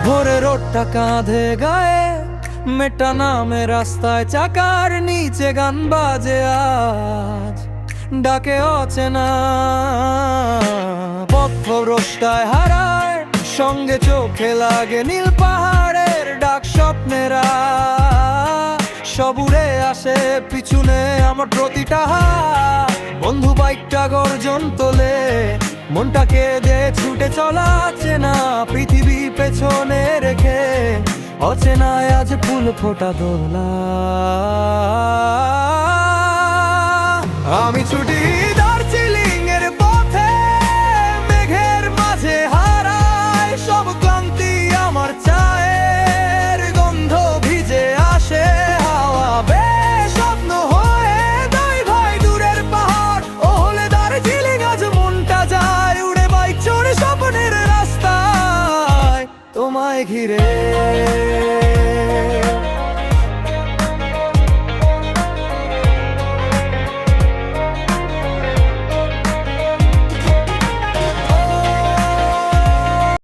ভোরের রোদটা কাঁধে গায়ে, মেটা নামে রাস্তায় চাকার নিচে গান বাজে আজ, ডাকে অচেনা পথভ্রষ্টায় হারায়, সঙ্গে চোখে লাগে নীল পাহাড়ের ডাক, স্বপ্নেরা সব উড়ে আসে পিছনে আমার প্রতিটা হাত। বন্ধু বাইকটা গর্জন তোলে, মনটাকে দে ছুটে চলা চেনা পৃথিবী পেছনে রেখে, অচেনায় আজ ফুল ফোটা দোলা। আমি ছুটি দার্জিলিং এর পথে, মেঘের মাঝে হারায় সব ক্লান্তি, আমার চায়ের গন্ধ ভিজে আসে হাওয়া বেশ স্বপ্ন হয়ে দাই ভাই দূরের পাহাড়। ও হলে দার্জিলিং আজ মনটা যায় উড়ে, বাইক চড়ে স্বপ্নের রাস্তায় তোমায় ঘিরে।